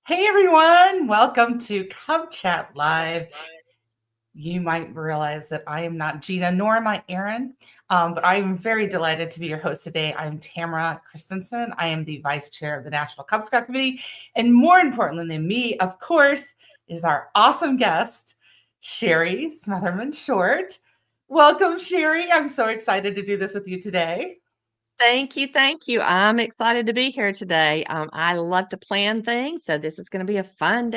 Hey everyone, welcome to Cub Chat Live. You might realize that I am not Gina, nor am I Erin, but I am very delighted to be your host today. I'm Tamara Christensen. I am the Vice Chair of the National Cub Scout Committee. And more importantly than me, of course, is our awesome guest, Sherry Smotherman Short. Welcome, Sherry. I'm so excited to do this with you today. Thank you, thank you. I'm excited to be here today. I love to plan things, so this is going to be a fun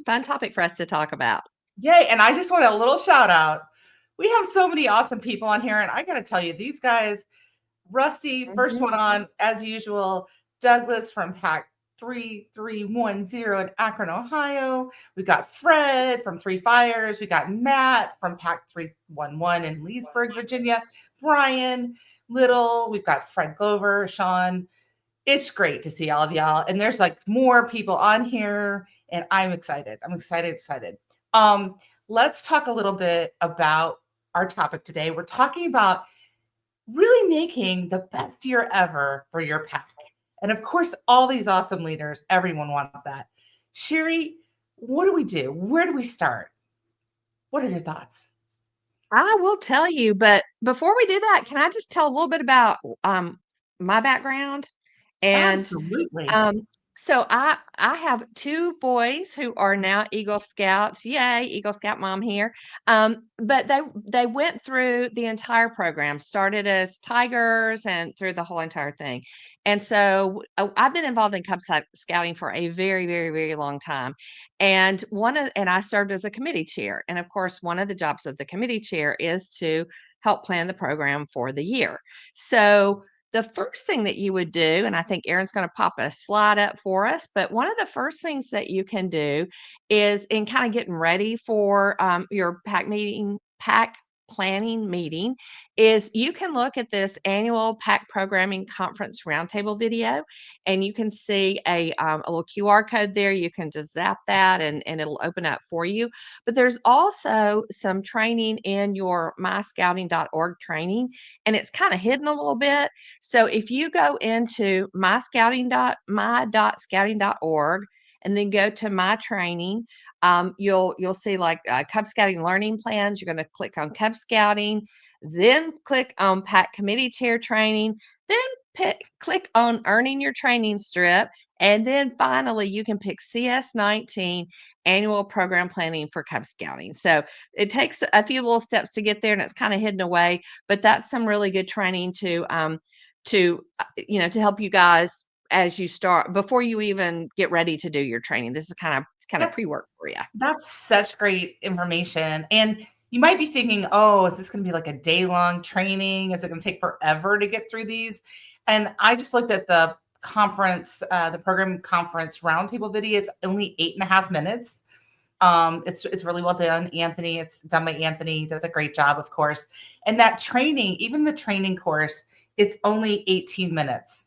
fun topic for us to talk about. Yay. And I just want a little shout out. We have so many awesome people on here. And I got to tell you, these guys, Rusty, first one Mhm. on, as usual, Douglas from Pack 3310 in Akron, Ohio. We got Fred from Three Fires. We got Matt from Pack 311 in Leesburg, Virginia. Brian Little. We've got Fred Glover, Sean. It's great to see all of y'all. And there's like more people on here, and I'm excited. I'm excited. Um, let's talk a little bit about our topic today. We're talking about really making the best year ever for your pack. And of course, all these awesome leaders, everyone wants that. Sherry, what do we do? Where do we start? What are your thoughts? I will tell you, but before we do that, can I just tell a little bit about my background? And Absolutely. Um, so I have 2 boys who are now Eagle Scouts. Yay, Eagle Scout mom here. But they went through the entire program, started as Tigers and through the whole entire thing. And so I've been involved in Scouting for a very, very, very long time. And I served as a committee chair. And of course, one of the jobs of the committee chair is to help plan the program for the year. So the first thing that you would do, and I think Erin's going to pop a slide up for us, but one of the first things that you can do is in kind of getting ready for your pack planning meeting, is you can look at this annual pack programming conference roundtable video, and you can see a little QR code there. You can just zap that, and it'll open up for you. But there's also some training in your myscouting.org training, and it's kind of hidden a little bit. So if you go into my.scouting.org and then go to my training, you'll see like Cub Scouting learning plans. You're going to click on Cub Scouting, then click on Pack Committee Chair Training, then click on Earning Your Training Strip, and then finally you can pick CS19 Annual Program Planning for Cub Scouting. So it takes a few little steps to get there, and it's kind of hidden away, but that's some really good training to help you guys as you start before you even get ready to do your training. This is kind of That, pre-work for you. that's such great information. And you might be thinking, oh, is this going to be like a day long training? Is it going to take forever to get through these? And I just looked at the conference, the program conference roundtable video. It's only 8.5 minutes. It's really well done. Anthony, it's done by Anthony, does a great job, of course. And that training, even the training course, it's only 18 minutes.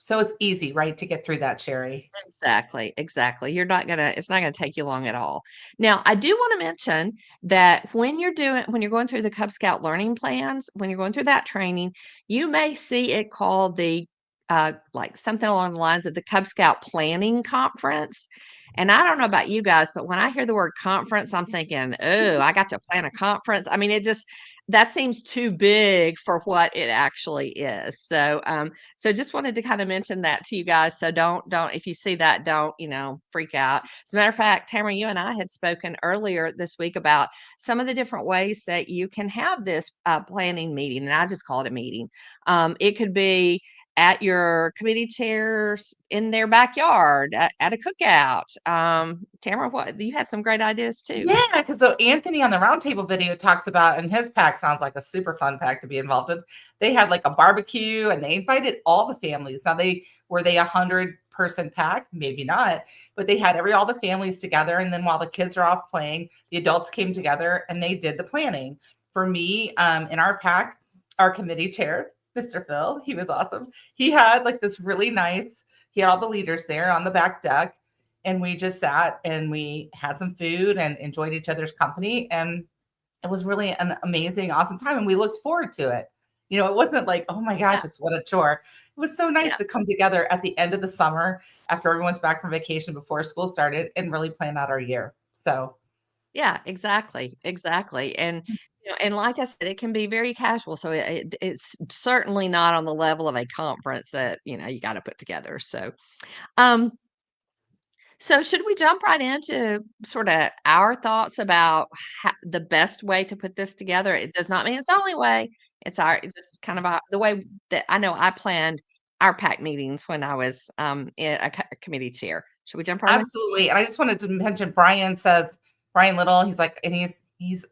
So it's easy, right, to get through that, Sherry. Exactly, exactly. It's not gonna take you long at all. Now, I do want to mention that when you're going through the Cub Scout learning plans, when you're going through that training, you may see it called like something along the lines of the Cub Scout Planning Conference. And I don't know about you guys, but when I hear the word conference, I'm thinking, oh, I got to plan a conference. I mean, that seems too big for what it actually is. So just wanted to kind of mention that to you guys. So don't if you see that, don't, freak out. As a matter of fact, Tamara, you and I had spoken earlier this week about some of the different ways that you can have this planning meeting, and I just call it a meeting. It could be at your committee chairs in their backyard at a cookout. Tamara, what you had some great ideas too. Yeah, because so Anthony on the roundtable video talks about, and his pack sounds like a super fun pack to be involved with. They had like a barbecue, and they invited all the families. Now they 100-person pack, maybe not, but they had all the families together. And then while the kids are off playing, the adults came together and they did the planning. For me, in our pack, our committee chair, Mr. Phil, he was awesome. He had like this really nice. He had all the leaders there on the back deck, and we just sat and we had some food and enjoyed each other's company, and it was really an amazing, awesome time, and we looked forward to it. You know, it wasn't like, oh my Yeah, gosh, it's what a chore. It was so yeah, nice to come together at the end of the summer after everyone's back from vacation before school started and really plan out our year. So yeah, exactly, exactly, and, and like I said, it can be very casual, so it's certainly not on the level of a conference that, you gotta put together, um So should we jump right into sorta our thoughts about the best way to put this together? It does not mean it's the only way. It's just kind of the way that I know I planned our PAC meetings when I was a committee chair. Should we jump right in? absolutely. And I just wanted to mention Brian says Brian Little, he's like, and he's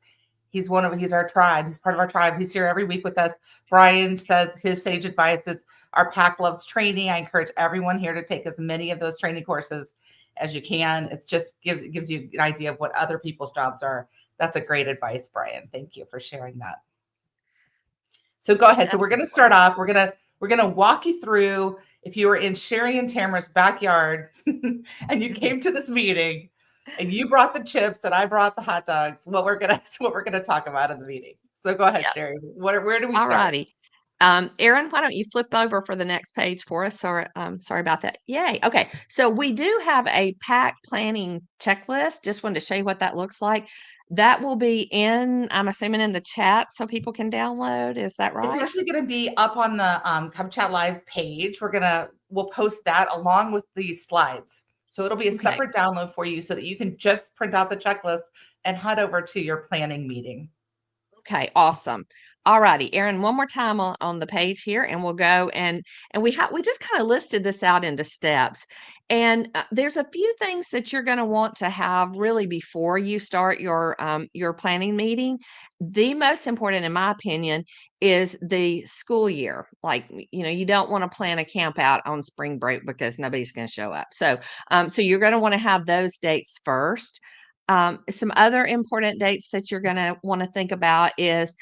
our tribe. He's part of our tribe. He's here every week with us. Brian says his sage advice is our pack loves training. I encourage everyone here to take as many of those training courses as you can. It's just gives you an idea of what other people's jobs are. That's a great advice, Brian. Thank you for sharing that. So go ahead. So That's we're going to start important. off. We're going to walk you through if you were in Sherry and Tamara's backyard and you came to this meeting and you brought the chips and I brought the hot dogs, what we're gonna talk about in the meeting. So go ahead, Yeah. Sherry. Where do we All start? righty. Erin, why don't you flip over for the next page for us? Sorry about that. Yay. Okay. So we do have a pack planning checklist. Just wanted to show you what that looks like. That will be I'm assuming in the chat so people can download. Is that It's right? actually going to be up on the Cub Chat Live page. We'll post that along with the slides. So it'll be a Okay. separate download for you so that you can just print out the checklist and head over to your planning meeting. Okay, awesome. All righty, Erin, one more time on the page here, and we'll go and we just kind of listed this out into steps. And there's a few things that you're going to want to have really before you start your planning meeting. The most important, in my opinion, is the school year. Like, you don't want to plan a camp out on spring break because nobody's going to show up. So you're going to want to have those dates first. Some other important dates that you're going to want to think about is,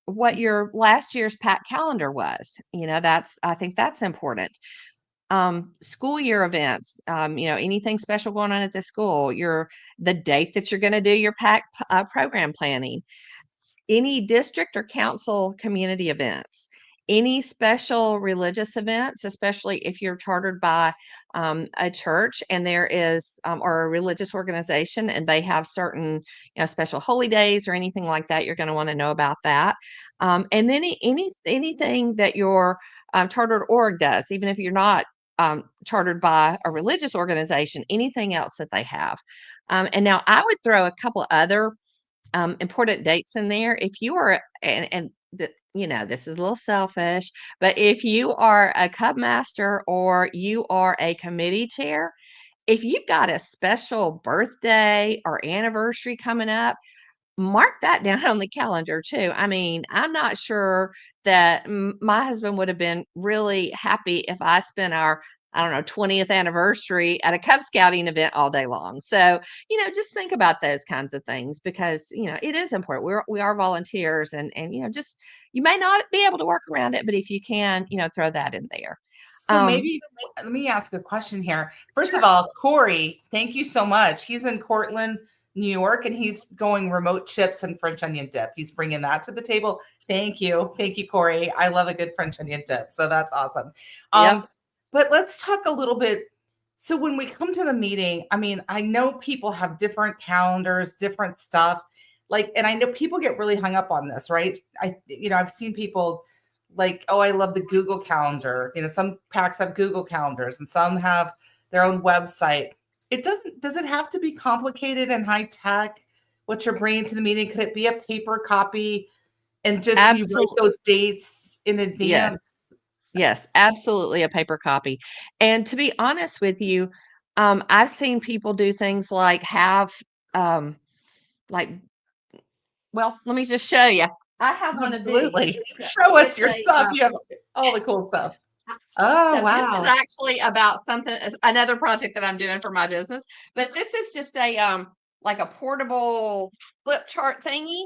what your last year's pack calendar was. I think that's important. School year events, anything special going on at the school, the date that you're going to do your pack program planning, any district or council community events, any special religious events, especially if you're chartered by a church and there is, or a religious organization and they have certain, special holy days or anything like that, you're going to want to know about that. And then anything that your chartered org does, even if you're not chartered by a religious organization, anything else that they have. And now I would throw a couple other important dates in there. If you are, this is a little selfish, but if you are a Cub Master or you are a committee chair, if you've got a special birthday or anniversary coming up, mark that down on the calendar too. I mean, I'm not sure that my husband would have been really happy if I spent our, I don't know, 20th anniversary at a Cub Scouting event all day long. So, just think about those kinds of things because, it is important. We are volunteers and, just, you may not be able to work around it, but if you can, throw that in there. So Um, maybe let me ask a question here. First of sure. all, Corey, thank you so much. He's in Cortland, New York, and he's going remote chips and French onion dip. He's bringing that to the table. Thank you, Corey. I love a good French onion dip, so that's awesome. Yep. But let's talk a little bit. So when we come to the meeting, I mean, I know people have different calendars, different stuff. Like, and I know people get really hung up on this, right? I've seen people like, oh, I love the Google Calendar. Some packs have Google Calendars and some have their own website. Does it have to be complicated and high tech? What you're bringing to the meeting? Could it be a paper copy and just you write Absolutely. those dates in Yes. advance? Yes, absolutely a paper copy. And to be honest with you, I've seen people do things like have, um, like, well, let me just show you. I have one of these. Absolutely. Show us It's your a, stuff. You have all the cool stuff. Oh, so this is wow. actually about another project that I'm doing for my business, but this is just like a portable flip chart thingy.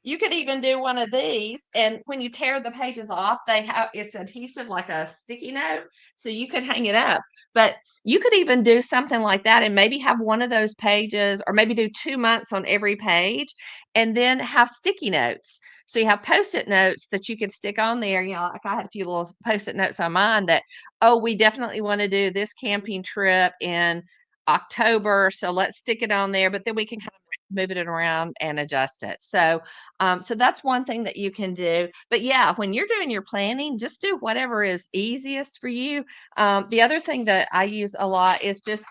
You could even do one of these, and when you tear the pages off, it's adhesive like a sticky note, so you could hang it up. But you could even do something like that and maybe have one of those pages, or maybe do 2 months on every page, and then have sticky notes. So you have Post-it notes that you could stick on there. Like I had a few little Post-it notes on mine that, oh, we definitely want to do this camping trip in October, so let's stick it on there. But then we can kind of move it around and adjust it. So that's one thing that you can do. But yeah, when you're doing your planning, just do whatever is easiest for you. The other thing that I use a lot is just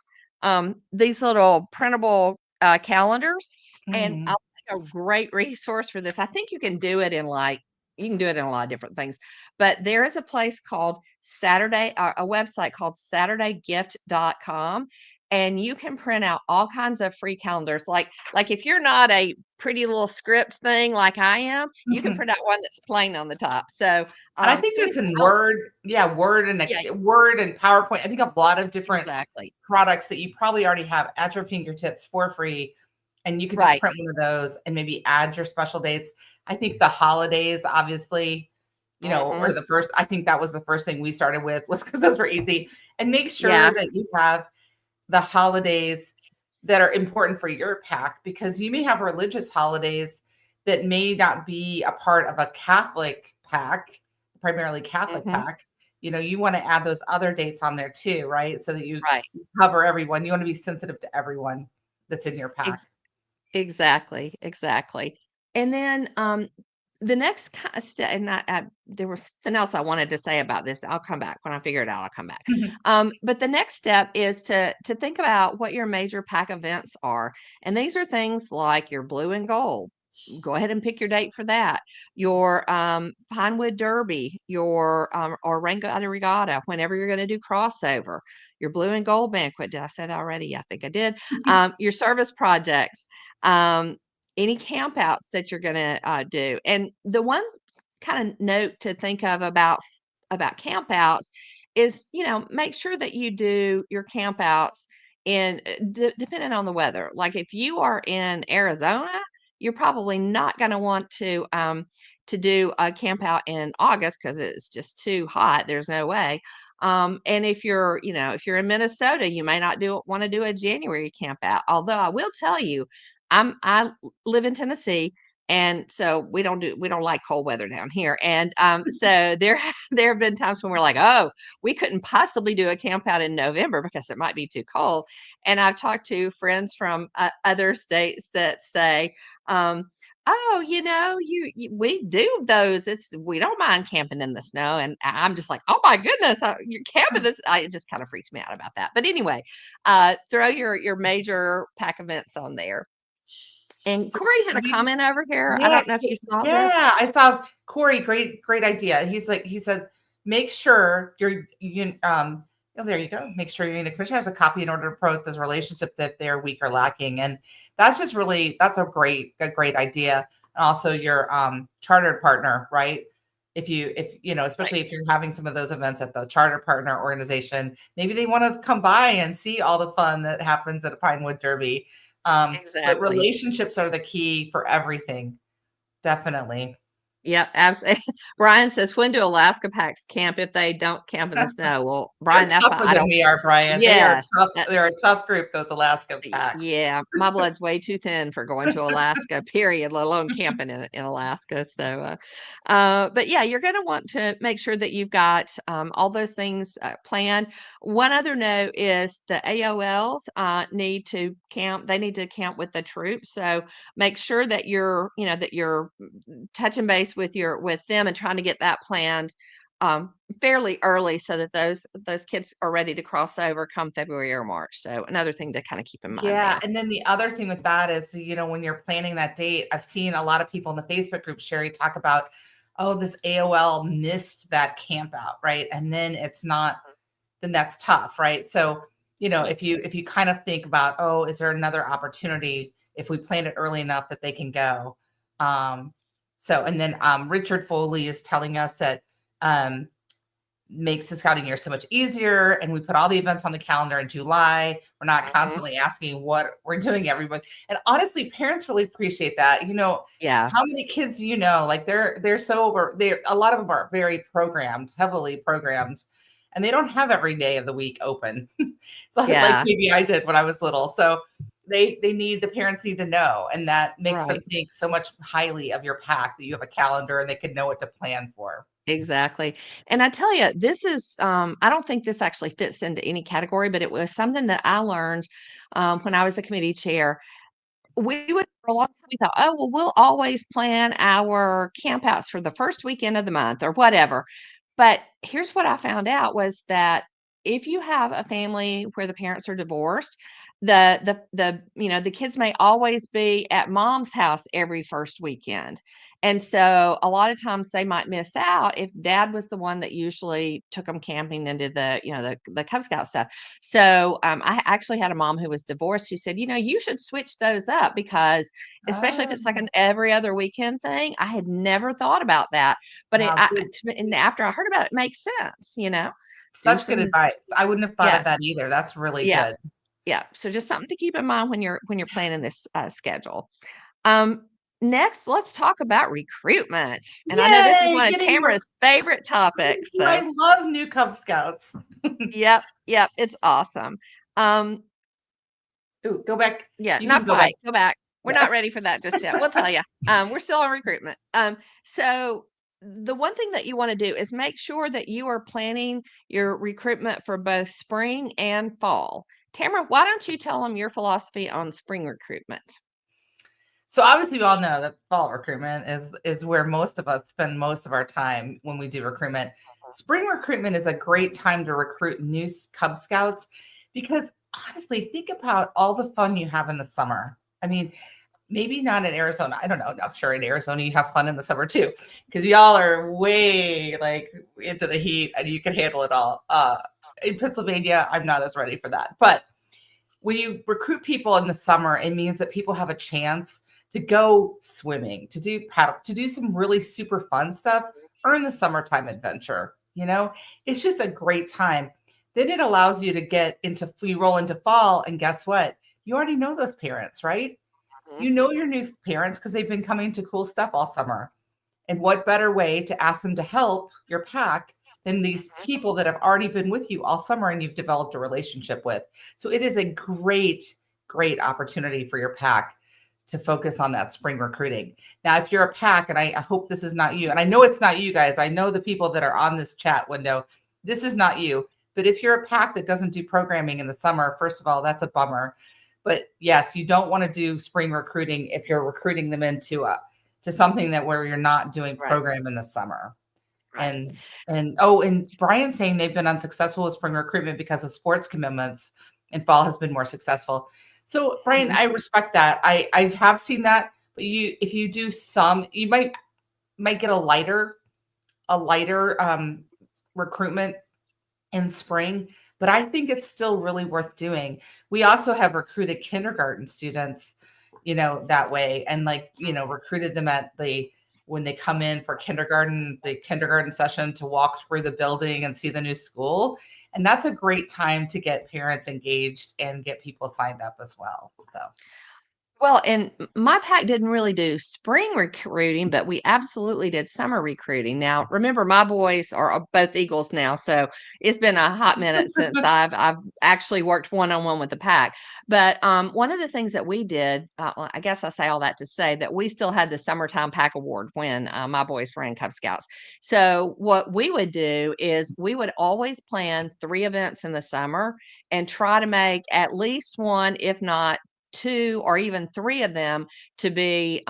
these little printable calendars. And Mhm. I'll think a great resource for this. I think you can do it in a lot of different things, but there is a place called a website called SaturdayGift.com, and you can print out all kinds of free calendars. Like if you're not a pretty little script thing like I am, you can Mhm. print out one that's plain on the top. So, And I think so it's in oh, Word. Yeah, yeah, Word and PowerPoint. I think a lot of different exactly. products that you probably already have at your fingertips for free, and you could just Right. print one of those and maybe add your special dates. I think the holidays, obviously, were Hmm. the first. I think that was the first thing we started with, was because those were easy. And make sure Yeah. that you have the holidays that are important for your pack, because you may have religious holidays that may not be a part of a Catholic pack, primarily Catholic Hmm. pack. You want to add those other dates on there too, right? So that you Right. cover everyone. You want to be sensitive to everyone that's in your pack. Exactly, exactly. And then, the next step, and there was something else I wanted to say about this. I'll come back when I figure it out. I'll come back. But the next step is to think about what your major pack events are, and these are things like your blue and gold. Go ahead and pick your date for that. Your Pinewood Derby, your or Regatta Regatta, whenever you're going to do crossover. Your blue and gold banquet. Did I say that already? Yeah, I think I did. Your service projects, um, any campouts that you're gonna do. And the one kind of note to think of about campouts is, make sure that you do your campouts in depending on the weather. Like if you are in Arizona, you're probably not going to want to do a camp out in August because it's just too hot. There's no way. And if you're in Minnesota, you may not want to do a January camp out. Although I will tell you, I live in Tennessee, and so we don't like cold weather down here. And so there have been times when we're like, oh, we couldn't possibly do a camp out in November because it might be too cold. And I've talked to friends from other states that say, um, "Oh, we do those. We don't mind camping in the snow." And I'm just like, "Oh my goodness, you're camping this!" It just kind of freaks me out about that. But anyway, throw your major pack events on there. And So Corey had a we comment over here. I Yeah, don't know if you saw this. yeah. I saw Corey. Great idea. He says, make sure oh, there you go. Make sure your unit commissioner has a copy in order to promote those relationships if they're weak or lacking. And that's a great idea. And also your chartered partner, right? If Right. especially if you're having some of those events at the charter partner organization, maybe they want to come by and see all the fun that happens at a Pinewood Derby. But Exactly. relationships are the key for everything. Definitely. Yep, absolutely. Brian says, when do Alaska Packs camp if they don't camp in the snow? Well, They're Brian, that's why tougher I than don't. we are, Brian. They are Yes. tough. They're a tough group, those Alaska packs. Yeah, my blood's way too thin for going to Alaska, period, let alone camping in Alaska. But yeah, you're going to want to make sure that you've got all those things planned. One other note is the AOLs need to camp. They need to camp with the troops. So make sure that you're touching base with them and trying to get that planned fairly early so that those kids are ready to cross over come February or March. So another thing to kind of keep in mind Yeah, there. and then the other thing with that is, when you're planning that date, I've seen a lot of people in the Facebook group, Sherry, talk about, oh, this AOL missed that camp out, right? And then it's not, then that's tough, right? So, Yeah, if you kind of think about, oh, is there another opportunity if we plan it early enough that they can go? And then Richard Foley is telling us that um makes the scouting year so much easier. And we put all the events on the calendar in July. We're not Mhm. constantly asking what we're doing every month. And honestly, parents really appreciate that. Yeah. How many kids do you know? Like they're so over they're a lot of them are very programmed, heavily programmed, and they don't have every day of the week open. So like Yeah. maybe I did when I was little. So the parents need to know, and that makes them Right. think so much highly of your pack that you have a calendar and they can know what to plan for. Exactly. And I tell you, this is, I don't think this actually fits into any category, but it was something that I learned when I was a committee chair. We would for a long time, we thought, "Oh, well, we'll always plan our campouts for the first weekend of the month," or whatever. But here's what I found out was that if you have a family where the parents are divorced, the kids may always be at mom's house every first weekend. And so a lot of times they might miss out if dad was the one that usually took them camping and did the Cub Scout stuff. So, I actually had a mom who was divorced who said, "You should switch those up because especially if it's like Oh, an every other weekend thing." I had never thought about that, but wow, good. and after I heard about it, it makes sense. Do Such good some advice. I wouldn't have thought of yes, that either. That's really yeah, good. yeah. So just something to keep in mind when you're planning this, schedule. Um, Next, let's talk about recruitment, and I know this is Yay, one of getting more. Tamara's favorite topics, so I love new Cub Scouts. yep, yep, it's awesome. Um, Ooh, go back. Yeah, You can not go back. quite. Go back. We're Yeah. not ready for that just yet. We'll tell you. We're still on recruitment. So the one thing that you want to do is make sure that you are planning your recruitment for both spring and fall. Tamara, why don't you tell them your philosophy on spring recruitment? So obviously we all know that fall recruitment is where most of us spend most of our time when we do recruitment. Spring recruitment is a great time to recruit new Cub Scouts because honestly, think about all the fun you have in the summer. I mean, maybe not in Arizona. I don't know. I'm sure in Arizona you have fun in the summer too, because y'all are way like into the heat and you can handle it all. In Pennsylvania, I'm not as ready for that. But when you recruit people in the summer, it means that people have a chance to go swimming, to do paddle, to do some really super fun stuff, earn the summertime adventure. It's just a great time. Then it allows you to you roll into fall, and guess what? You already know those parents, right? Mhm. You know your new parents because they've been coming to cool stuff all summer. And what better way to ask them to help your pack than these people that have already been with you all summer and you've developed a relationship with? So it is a great, great opportunity for your pack to focus on that spring recruiting. Now, if you're a pack, and I hope this is not you, and I know it's not you guys, I know the people that are on this chat window, this is not you. But if you're a pack that doesn't do programming in the summer, first of all, that's a bummer. But yes, you don't want to do spring recruiting if you're recruiting them into to something that where you're not doing Right, program in the summer. right. And Brian's saying they've been unsuccessful with spring recruitment because of sports commitments, and fall has been more successful. So Brian, Mhm. I respect that. I have seen that, but if you do some, you might get a lighter recruitment in spring, but I think it's still really worth doing. We also have recruited kindergarten students, that way, and recruited them when they come in for the kindergarten session to walk through the building and see the new school. And that's a great time to get parents engaged and get people signed up as well. So Well, and my pack didn't really do spring recruiting, but we absolutely did summer recruiting. Now, remember, my boys are both Eagles now, so it's been a hot minute since I've actually worked one on one with the pack. But one of the things that we did, well, I guess I say all that to say that we still had the summertime pack award when my boys were in Cub Scouts. So what we would do is we would always plan 3 events in the summer and try to make at least one, if not two or even three of them to be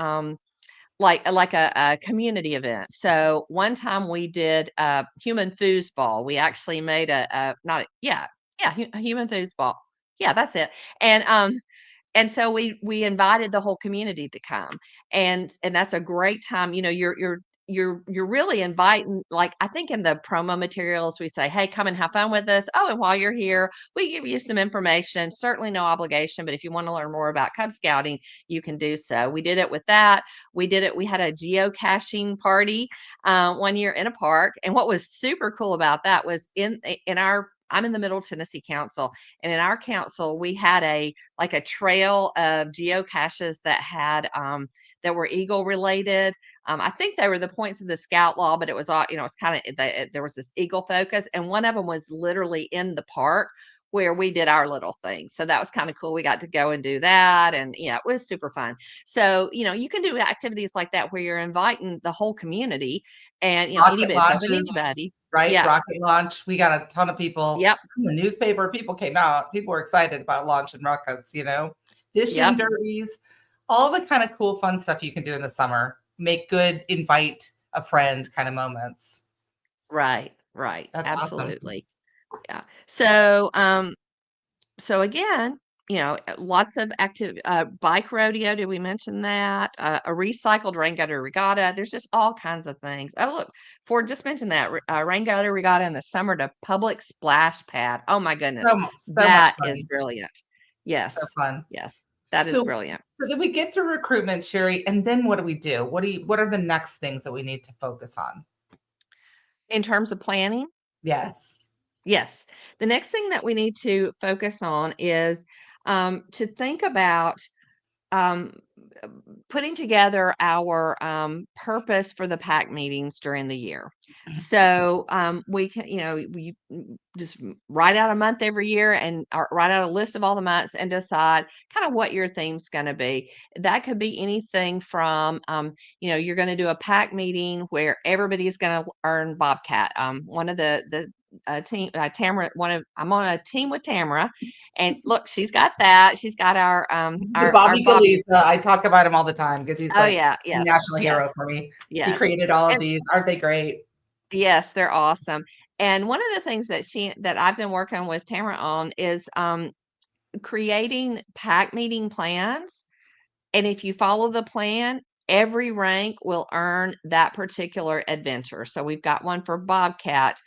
like a community event. So one time we did a human foosball. We actually made a not a, yeah, a human foosball. Yeah, that's it. And so we invited the whole community to come, and that's a great time. You're you're really inviting, like, I think in the promo materials, we say, "Hey, come and have fun with us. Oh, and while you're here, we give you some information, certainly no obligation, but if you wanna learn more about Cub Scouting, you can do so." We did it with that. We had a geocaching party, one year in a park, and what was super cool about that was in our I'm in the Middle Tennessee Council, and in our council, we had like a trail of geocaches that were eagle related. I think they were the points of the scout law, but it was all, it's kind of, there was this eagle focus, and one of them was literally in the park where we did our little thing. So that was kind of cool. We got to go and do that. And yeah, it was super fun. So, you can do activities like that where you're inviting the whole community and, Rocket anybody, it's open to launches, anybody. right? Yeah. Rocket launch. We got a ton of people Yep. from the newspaper. People came out. People were excited about launching rockets, fishing Yep. derbies, all the kind of cool, fun stuff you can do in the summer. Make good invite a friend kind of moments. Right. Right. That's awesome. Absolutely. Yeah. So again, lots of active bike rodeo. Did we mention that? A recycled rain gutter regatta. There's just all kinds of things. Oh, look, Ford just mentioned that rain gutter regatta in the summer to public splash pad. Oh my goodness, So much that is fun. brilliant. So Yes, fun. yes, that is So, brilliant. so then we get through recruitment, Sherry, and then what do we do? What are the next things that we need to focus on? In terms of planning, Yes. yes, the next thing that we need to focus on is to think about um, putting together our purpose for the pack meetings during the year. So we can, we just write out a month every year and write out a list of all the months and decide kind of what your theme's going to be. That could be anything from, you're going to do a pack meeting where everybody's going to earn Bobcat. One of the team, Tamara, I'm on a team with Tamara, and look, she's got that. She's got The our Bobby Bobby. Gillies, I talk about him all the time because he's Oh like yeah, a yes, national yes, hero for me. He yes. created all of And these. Aren't they great? yes, they're awesome. And one of the things that I've been working with Tamara on is creating pack meeting plans. And if you follow the plan, every rank will earn that particular adventure. So we've got one for Bobcat,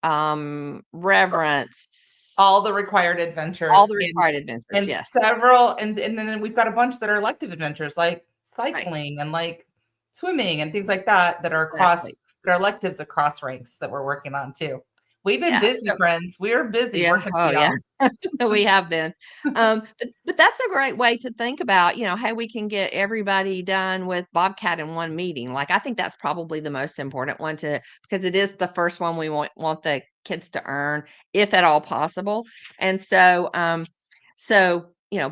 All Reverence, the required adventures all the required adventures. and Yes. several and then we've got a bunch that are elective adventures like Right. cycling and like swimming and things like that Exactly. that are electives across ranks that we're working on too. We've been Yeah. busy, friends. We're busy Yeah. working for Oh, yeah. y'all. We have been. But that's a great way to think about, how we can get everybody done with Bobcat in one meeting. Like, I think that's probably the most important one because it is the first one we want the kids to earn, if at all possible. And so,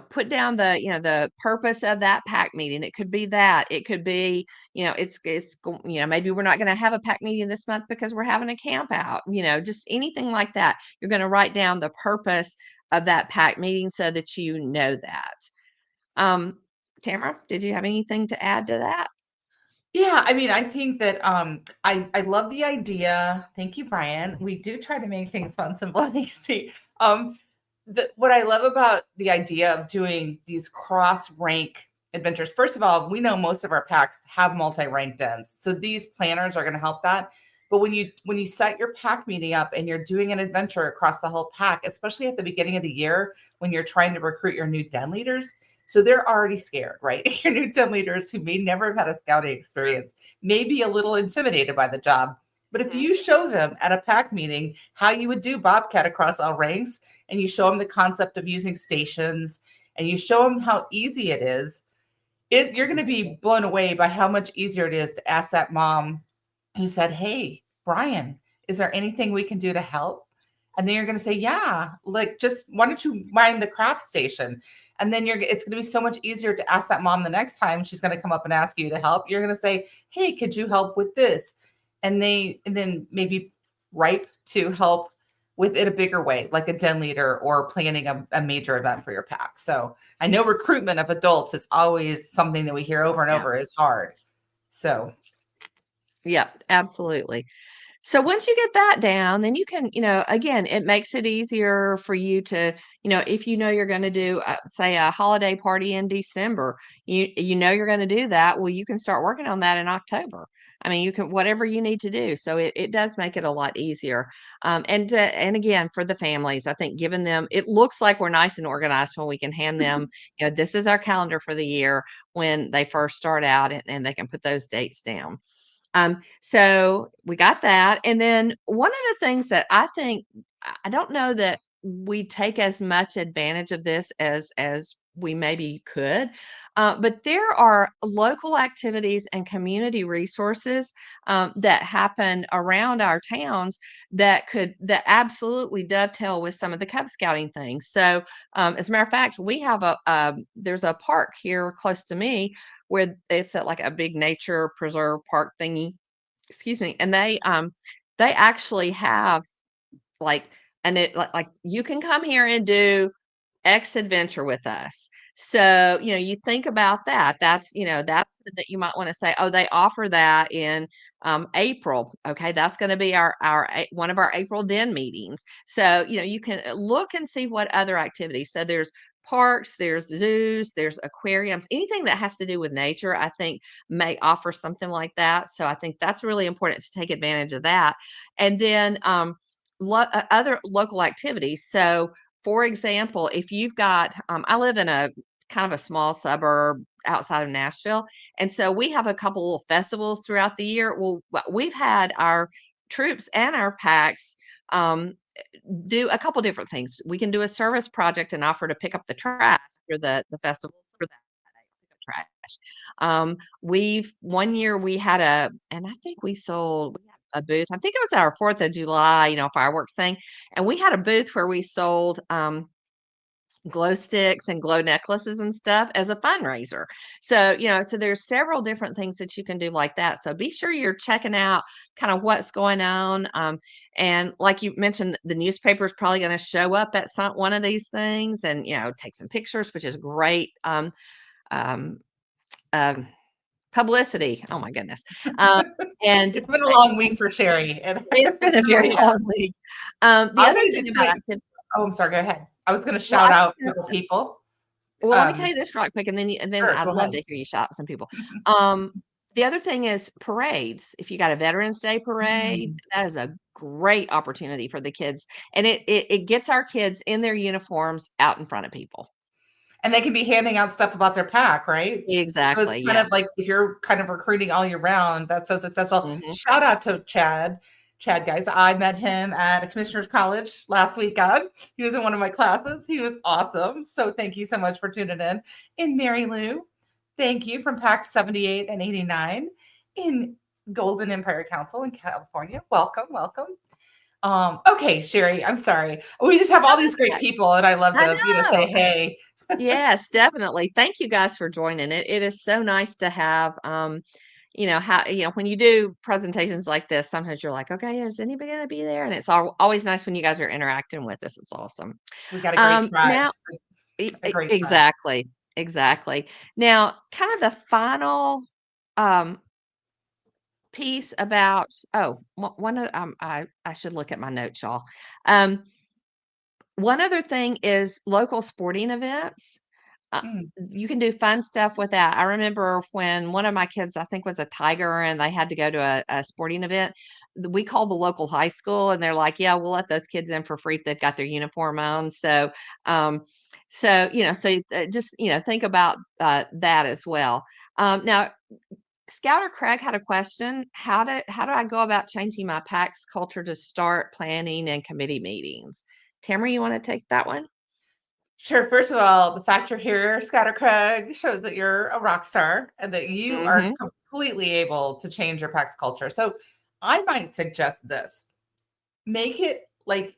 put down the purpose of that pack meeting. It could be that. It could be, maybe we're not going to have a pack meeting this month because we're having a camp out, just anything like that. You're going to write down the purpose of that pack meeting so that you know that. Um, Tamara, did you have anything to add to that? Yeah, I mean, I think that I love the idea. Thank you, Brian. We do try to make things fun, simple, and easy. What I love about the idea of doing these cross rank adventures. First of all, we know most of our packs have multi-ranked ends, so these planners are going to help that. But when you set your pack meeting up and you're doing an adventure across the whole pack, especially at the beginning of the year when you're trying to recruit your new den leaders, so they're already scared, right? Your new den leaders who may never have had a scouting experience may be a little intimidated by the job. But if Mhm. you show them at a pack meeting how you would do Bobcat across all ranks, and you show them the concept of using stations, and you show them how easy it is, you're going to be blown away by how much easier it is to ask that mom who said, "Hey, Brian, is there anything we can do to help?" And then you're going to say, "Yeah, like just why don't you mind the craft station?" And then it's going to be so much easier to ask that mom the next time she's going to come up and ask you to help. You're going to say, "Hey, could you help with this?" And then maybe ripe to help with it a bigger way, like a den leader or planning a major event for your pack. So I know recruitment of adults is always something that we hear over and Yeah. over is hard. So Yeah, absolutely. So once you get that down, then you can, again, it makes it easier for you to, if you're going to do, say, a holiday party in December, you're going to do that. Well, you can start working on that in October. I mean, you can whatever you need to do. So it does make it a lot easier. And again, for the families, I think giving them it looks like we're nice and organized when we can hand them, this is our calendar for the year when they first start out, and they can put those dates down. So we got that. And then one of the things that I think I don't know that we take as much advantage of this as we maybe could. But there are local activities and community resources that happen around our towns that absolutely dovetail with some of the Cub Scouting things. So, as a matter of fact, we have there's a park here close to me where it's at like a big nature preserve park thingy. Excuse me, and they actually have like and it like you can come here and do X adventure with us. So, you think about that. That's that you might want to say, oh, they offer that in April. Okay, that's going to be one of our April Den meetings. So, you can look and see what other activities. So there's parks, there's zoos, there's aquariums, anything that has to do with nature, I think may offer something like that. So I think that's really important to take advantage of that. And then other local activities. So for example, if you've got, I live in a kind of a small suburb outside of Nashville. And so we have a couple of festivals throughout the year. Well, we've had our troops and our packs um, do a couple different things. We can do a service project and offer to pick up the trash for the festival for that pick up trash. One year we had and I think we sold a booth. I think it was our 4th of July, fireworks thing. And we had a booth where we sold glow sticks and glow necklaces and stuff as a fundraiser. So there's several different things that you can do like that. So be sure you're checking out kind of what's going on. And like you mentioned, the newspaper is probably going to show up at one of these things and, take some pictures, which is great. Um, um, Publicity. Oh my goodness. And It's been a long week for Sherry, and it's been it a very really has. long week. The I'm other going to thing just about say, activity, oh, I'm sorry. Go ahead. I was going to well, shout I was out just gonna to the people. Well, let me tell Um, you this right quick, and then sure, I'd go love ahead. to hear you shout at some people. Um, the other thing is parades. If you got a Veterans Day parade, Mm. that is a great opportunity for the kids, and it gets our kids in their uniforms out in front of people. And they can be handing out stuff about their pack, right? So it's Exactly. kind of Yes. like if you're kind of recruiting all year round, that's so successful. Hmm. Shout out to Chad. Chad, guys, I met him at a commissioner's college last weekend. He was in one of my classes. He was awesome. So thank you so much for tuning in. And Mary Lou, thank you from PAC 78 and 89 in Golden Empire Council in California. Welcome, welcome. Okay, Sherry, I'm sorry. We just have No, all these that's great okay. people, and I love I to, say know. hey. Yes, definitely. Thank you guys for joining. It is so nice to have how when you do presentations like this, sometimes you're like, okay, is anybody gonna be there? And it's always nice when you guys are interacting with us. It's awesome. We got a great tribe. Now A great tribe. exactly, exactly. Now, kind of the final um piece about one of I should look at my notes, y'all. Um, One other thing is local sporting events. Uh, Mm. you can do fun stuff with that. I remember when one of my kids, I think was a Tiger, and they had to go to a sporting event. We called the local high school, and they're like, "Yeah, we'll let those kids in for free if they've got their uniform on." Um, just think about that as well. Now, Scouter Craig had a question. How do I go about changing my PAX culture to start planning and committee meetings? Tamara, you want to take that one? Sure. First of all, the fact you're here, Scatter Craig, shows that you're a rock star and that you are Hmm. completely able to change your PAX culture. So I might suggest this. Make it like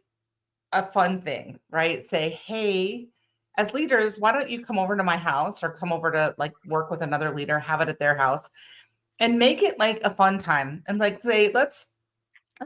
a fun thing, right? Say, hey, as leaders, why don't you come over to my house or come over to like work with another leader, have it at their house and make it like a fun time and like say, let's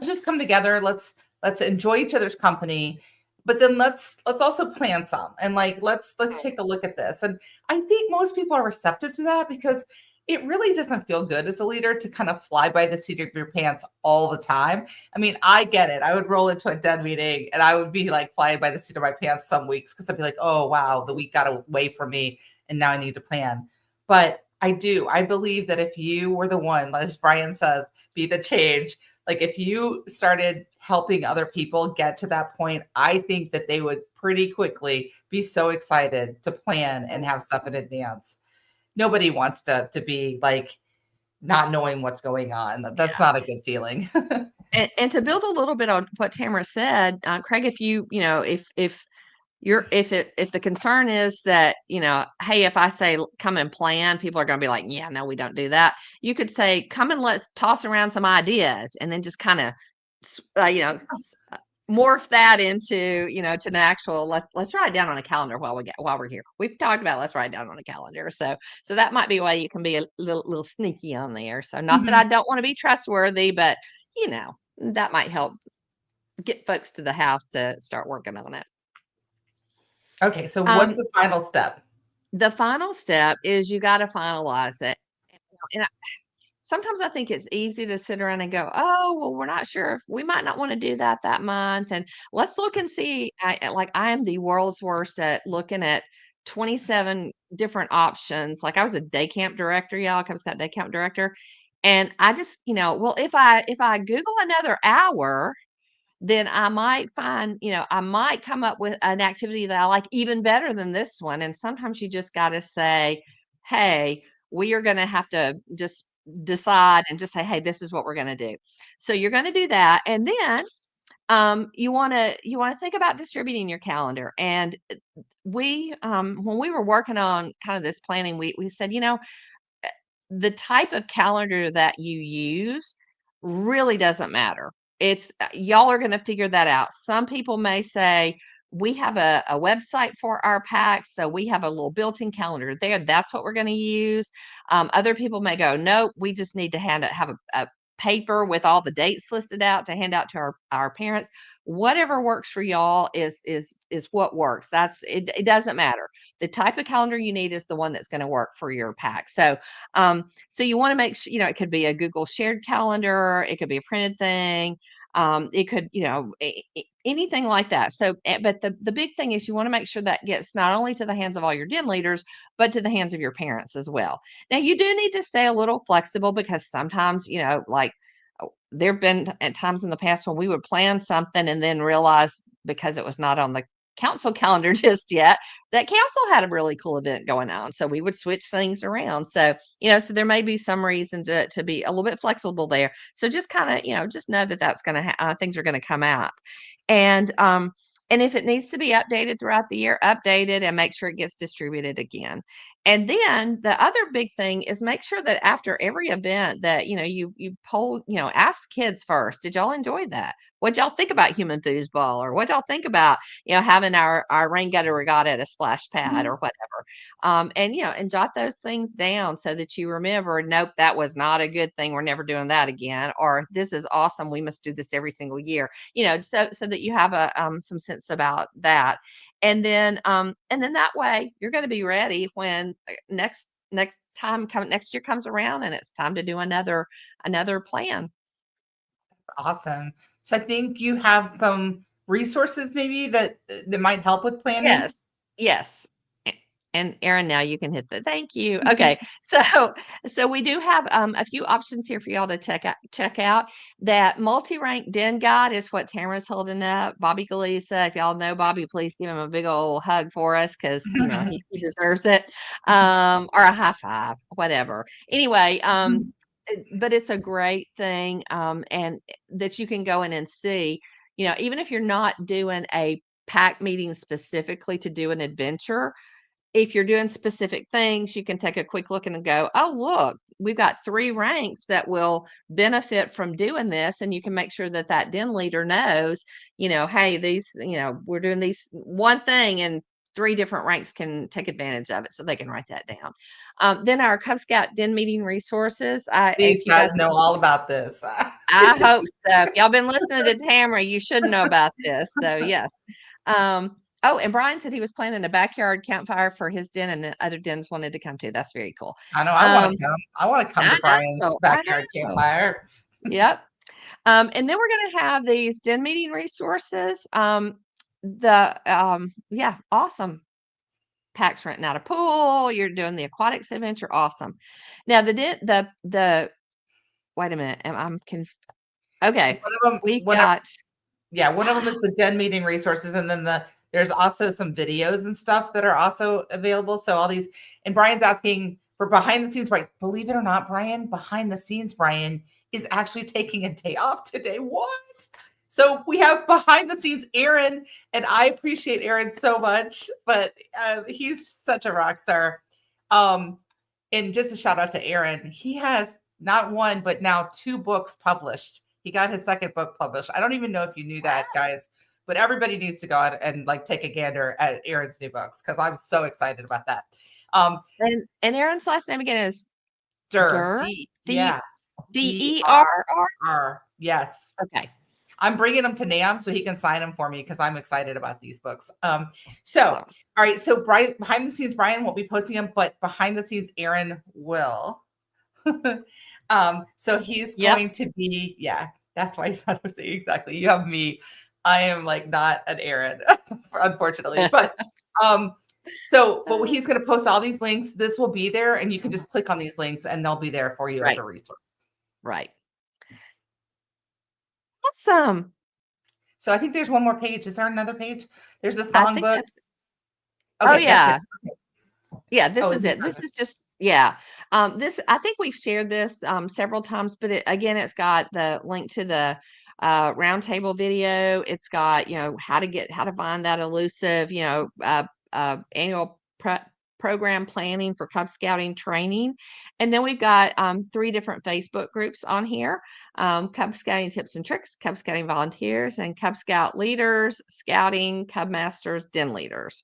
just come together. Let's enjoy each other's company, but then let's also plan some and like let's take a look at this. And I think most people are receptive to that because it really doesn't feel good as a leader to kind of fly by the seat of your pants all the time. I mean, I get it. I would roll into a dead meeting and I would be like flying by the seat of my pants some weeks because I'd be like, oh wow, the week got away from me and now I need to plan. But I do. I believe that if you were the one, as Brian says, be the change, like if you started helping other people get to that point, I think that they would pretty quickly be so excited to plan and have stuff in advance. Nobody wants to be like not knowing what's going on. That's not a good feeling. And to build a little bit on what Tamara said, Craig, if if the concern is that, hey, if I say come and plan, people are going to be like, yeah, no, we don't do that. You could say, come and let's toss around some ideas, and then just kind of, morph that into, to an actual, let's write it down on a calendar while we're here. We've talked about let's write it down on a calendar. So that might be a way you can be a little sneaky on there. So not that I don't want to be trustworthy, but that might help get folks to the house to start working on it. Okay, so what's the final step? The final step is you got to finalize it. And sometimes I think it's easy to sit around and go, oh, well, we're not sure if we might not want to do that month. And let's look and see. I am the world's worst at looking at 27 different options. Like I was a day camp director, y'all, Cub Scout day camp director. And I just, well, if I Google another hour, then I might find, I might come up with an activity that I like even better than this one. And sometimes you just got to say, hey, we are going to have to just decide and just say, hey, this is what we're going to do. So you're going to do that. And then you want to think about distributing your calendar. And when we were working on kind of this planning, we said, the type of calendar that you use really doesn't matter. It's y'all are going to figure that out. Some people may say, we have a website for our packs, so we have a little built-in calendar there. That's what we're going to use. Other people may go, no, we just need to have a paper with all the dates listed out to hand out to our parents. Whatever works for y'all is what works. That's it. It doesn't matter. The type of calendar you need is the one that's going to work for your pack. So you want to make sure, it could be a Google shared calendar, it could be a printed thing, it could, anything like that. So, but the big thing is you want to make sure that gets not only to the hands of all your den leaders, but to the hands of your parents as well. Now, you do need to stay a little flexible because sometimes, there have been at times in the past when we would plan something and then realize because it was not on the council calendar just yet that council had a really cool event going on. So we would switch things around. So, so there may be some reason to be a little bit flexible there. So just kind of, just know that that's going to, things are going to come out. And if it needs to be updated throughout the year, update it and make sure it gets distributed again. And then the other big thing is make sure that after every event that, you poll, ask the kids first, did y'all enjoy that? What y'all think about human foosball, or what y'all think about, having our rain gutter regatta at a splash pad or whatever. And jot those things down so that you remember, nope, that was not a good thing. We're never doing that again. Or this is awesome. We must do this every single year, so that you have some sense about that. And then that way you're going to be ready when next year comes around and it's time to do another plan. Awesome. So I think you have some resources maybe that might help with planning. Yes. Yes. And Erin, now you can hit the thank you. Okay. So we do have a few options here for y'all to check out. That multi-rank den guide is what Tamara's holding up. Bobby Galisa, if y'all know Bobby, please give him a big old hug for us because he deserves it. Or a high five, whatever. Anyway, but it's a great thing. And that you can go in and see, even if you're not doing a pack meeting specifically to do an adventure, if you're doing specific things, you can take a quick look and go, oh, look, we've got 3 ranks that will benefit from doing this. And you can make sure that that den leader knows, hey, these, we're doing these one thing and 3 different ranks can take advantage of it. So they can write that down. Then our Cub Scout den meeting resources. These If you guys guys know all about this. I hope so. If y'all been listening to Tamara, you should know about this. So yes. Oh, and Brian said he was planning a backyard campfire for his den, and the other dens wanted to come too. That's very cool. I know I want to come. I want to come to Brian's I backyard know. campfire. Yep. And then we're going to have these den meeting resources. Yeah, awesome. Pack's renting out a pool. You're doing the aquatics adventure. Awesome. Now the wait a minute. Okay. One of them, We've got one of them is the den meeting resources, and then there's also some videos and stuff that are also available. So all these, and Brian's asking for behind the scenes, right? Believe it or not, Brian, behind the scenes, Brian is actually taking a day off today. What? So we have behind the scenes Aaron, and I appreciate Aaron so much, but he's such a rock star. And just a shout out to Aaron. He has not one, but now 2 books published. He got his 2nd book published. I don't even know if you knew that, guys, but everybody needs to go out and like take a gander at Aaron's new books because I'm so excited about that. and Aaron's last name again is Durr. Yeah. DERR. DERR. Yes. Okay. I'm bringing them to NAM so he can sign them for me because I'm excited about these books. All right. So Brian, behind the scenes, Brian won't be posting them, but behind the scenes, Aaron will. So he's going to be, that's why he's not saying exactly. You have me. I am like not an Aaron, unfortunately. But but he's going to post all these links. This will be there, and you can just click on these links, and they'll be there for you as a resource. Right. Awesome. So I think there's one more page. Is there another page? There's this long book. Okay, that's it. Yeah, this is it. This is just, this, I think we've shared this several times, but it's got the link to the roundtable video. It's got, how to find that elusive, annual program planning for Cub Scouting training. And then we've got 3 different Facebook groups on here. Cub Scouting tips and tricks, Cub Scouting volunteers, and Cub Scout leaders, scouting, Cub masters, den leaders.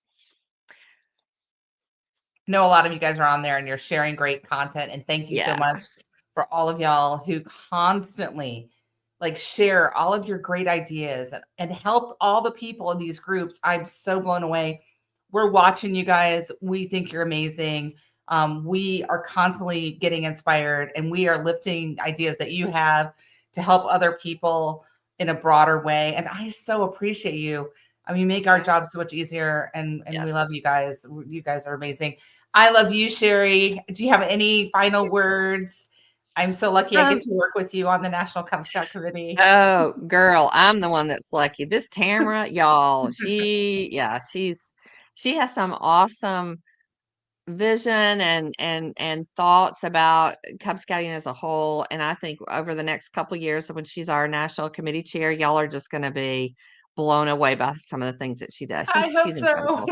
I know a lot of you guys are on there and you're sharing great content, and thank you so much for all of y'all who constantly like share all of your great ideas and help all the people in these groups. I'm so blown away. We're watching you guys. We think you're amazing. We are constantly getting inspired, and we are lifting ideas that you have to help other people in a broader way. And I so appreciate you. I mean, make our jobs so much easier, and we love you guys. You guys are amazing. I love you, Sherry. Do you have any final words? I'm so lucky I get to work with you on the National Cub Scout Committee. Oh, girl, I'm the one that's lucky. This Tamara, y'all, she has some awesome vision and thoughts about Cub Scouting as a whole. And I think over the next couple of years, when she's our national committee chair, y'all are just going to be blown away by some of the things that she does. She's incredible.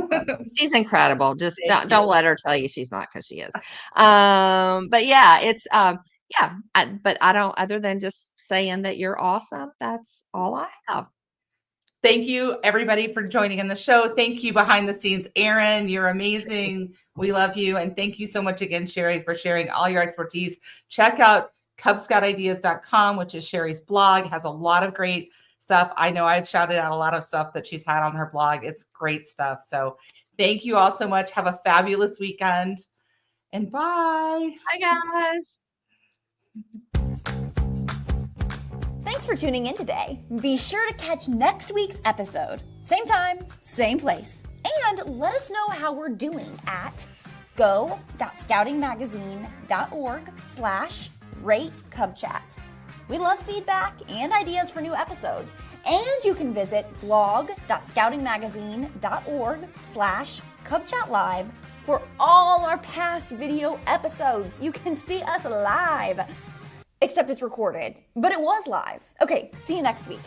She's incredible. Just don't let her tell you she's not, because she is. But yeah, it's but I don't, other than just saying that you're awesome, that's all I have. Thank you, everybody, for joining in the show. Thank you, behind the scenes, Aaron. You're amazing. We love you. And thank you so much again, Sherry, for sharing all your expertise. Check out cubscoutideas.com, which is Sherry's blog. It has a lot of great stuff. I know I've shouted out a lot of stuff that she's had on her blog. It's great stuff. So thank you all so much. Have a fabulous weekend. And bye. Bye, guys. Thanks for tuning in today. Be sure to catch next week's episode. Same time, same place. And let us know how we're doing at go.scoutingmagazine.org/rate-cubchat. We love feedback and ideas for new episodes. And you can visit blog.scoutingmagazine.org/cubchatlive for all our past video episodes. You can see us live. Except it's recorded, but it was live. Okay, see you next week.